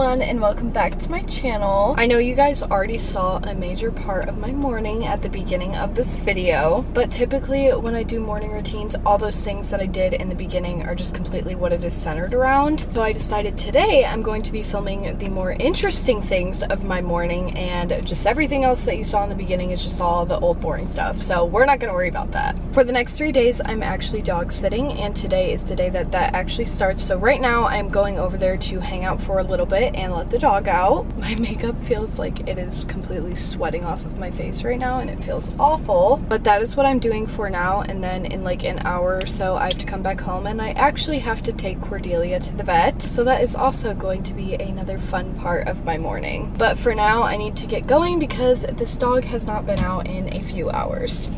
And welcome back to my channel. I know you guys already saw a major part of my morning at the beginning of this video, but typically when I do morning routines, all those things that I did in the beginning are just completely what it is centered around. So I decided today I'm going to be filming the more interesting things of my morning, and just everything else that you saw in the beginning is just all the old boring stuff. So we're not gonna worry about that. For the next 3 days, I'm actually dog sitting, and today is the day that actually starts. So right now I'm going over there to hang out for a little bit and let the dog out. My makeup feels like it is completely sweating off of my face right now, and it feels awful, but that is what I'm doing for now. And then in like an hour or so I have to come back home, and I actually have to take Cordelia to the vet, so that is also going to be another fun part of my morning. But for now I need to get going because this dog has not been out in a few hours.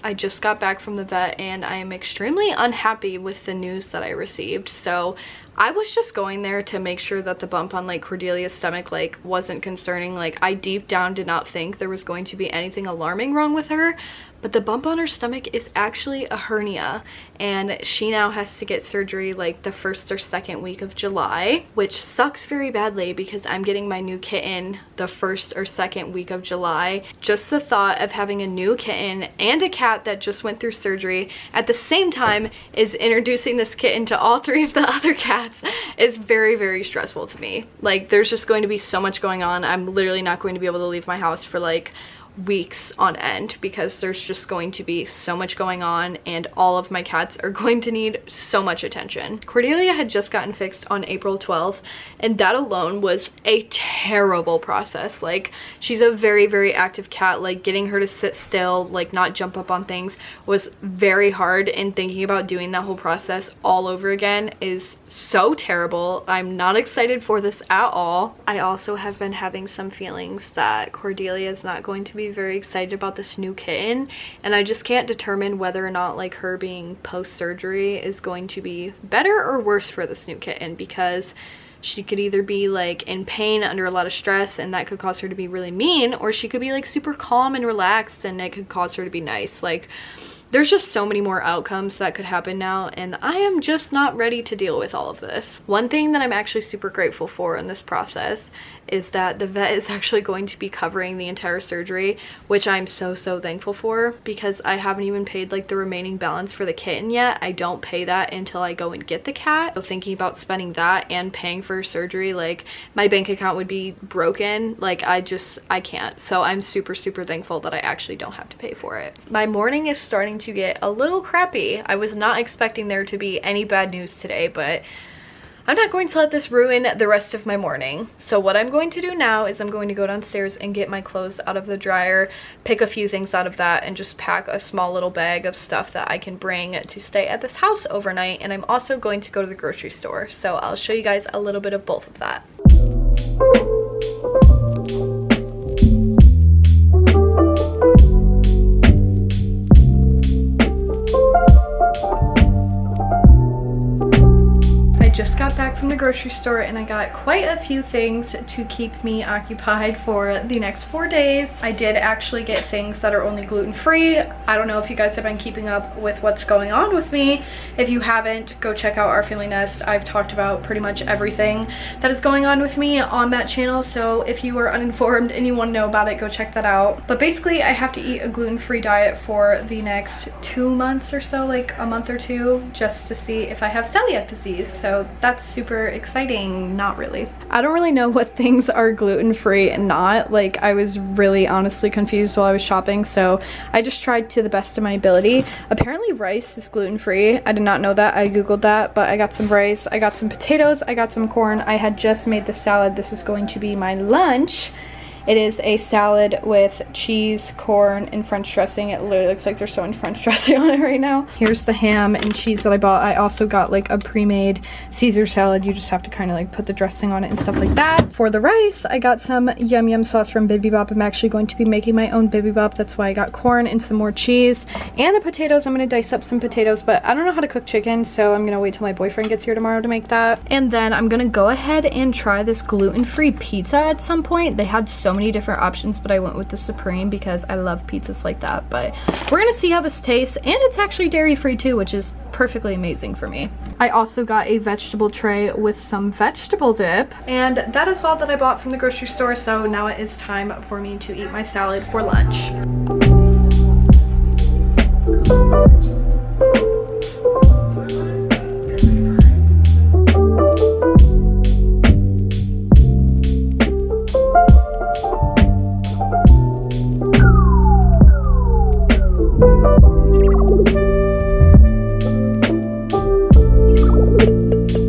I just got back from the vet and I am extremely unhappy with the news that I received. So I was just going there to make sure that the bump on like Cordelia's stomach like wasn't concerning. Like I deep down did not think there was going to be anything alarming wrong with her, but the bump on her stomach is actually a hernia, and she now has to get surgery like the 1st or 2nd week of July, which sucks very badly because I'm getting my new kitten the 1st or 2nd week of July. Just the thought of having a new kitten and a cat that just went through surgery at the same time is introducing this kitten to all 3 of the other cats is very, very stressful to me. Like there's just going to be so much going on. I'm literally not going to be able to leave my house for like weeks on end because there's just going to be so much going on, and all of my cats are going to need so much attention. Cordelia had just gotten fixed on April 12th, and that alone was a terrible process. Like she's a very, very active cat. Like getting her to sit still, like not jump up on things, was very hard, and thinking about doing that whole process all over again is so terrible. I'm not excited for this at all. I also have been having some feelings that Cordelia is not going to be very excited about this new kitten, and I just can't determine whether or not like her being post-surgery is going to be better or worse for this new kitten, because she could either be like in pain under a lot of stress and that could cause her to be really mean, or she could be like super calm and relaxed and it could cause her to be nice. Like, there's just so many more outcomes that could happen now, and I am just not ready to deal with all of this. One thing that I'm actually super grateful for in this process is that the vet is actually going to be covering the entire surgery, which I'm so thankful for, because I haven't even paid like the remaining balance for the kitten yet. I don't pay that until I go and get the cat. So thinking about spending that and paying for surgery, like my bank account would be broken. Like I can't. So I'm super thankful that I actually don't have to pay for it. My morning is starting to get a little crappy. I was not expecting there to be any bad news today, but I'm not going to let this ruin the rest of my morning. So what I'm going to do now is I'm going to go downstairs and get my clothes out of the dryer, pick a few things out of that, and just pack a small little bag of stuff that I can bring to stay at this house overnight. And I'm also going to go to the grocery store. So I'll show you guys a little bit of both of that. Just got back from the grocery store and I got quite a few things to keep me occupied for the next 4 days. I did actually get things that are only gluten-free. I don't know if you guys have been keeping up with what's going on with me. If you haven't, go check out Our Family Nest. I've talked about pretty much everything that is going on with me on that channel, so if you are uninformed and you want to know about it, go check that out. But basically I have to eat a gluten-free diet for the next 2 months or so, like a month or two, just to see if I have celiac disease. So that's super exciting. Not really. I don't really know what things are gluten-free and not. Like, I was really honestly confused while I was shopping, so I just tried to the best of my ability. Apparently rice is gluten-free. I did not know that. I googled that, but I got some rice, I got some potatoes, I got some corn. I had just made the salad. This is going to be my lunch. It is a salad with cheese, corn, and French dressing. It literally looks like there's so much French dressing on it right now. Here's the ham and cheese that I bought. I also got like a pre-made Caesar salad. You just have to kind of like put the dressing on it and stuff like that. For the rice, I got some yum yum sauce from Bibimbap. I'm actually going to be making my own bibimbap. That's why I got corn and some more cheese. And the potatoes, I'm gonna dice up some potatoes, but I don't know how to cook chicken, so I'm gonna wait till my boyfriend gets here tomorrow to make that. And then I'm gonna go ahead and try this gluten-free pizza at some point. They had so many different options, but I went with the Supreme because I love pizzas like that. But we're gonna see how this tastes, and it's actually dairy-free too, which is perfectly amazing for me. I also got a vegetable tray with some vegetable dip, and that is all that I bought from the grocery store. So now it is time for me to eat my salad for lunch.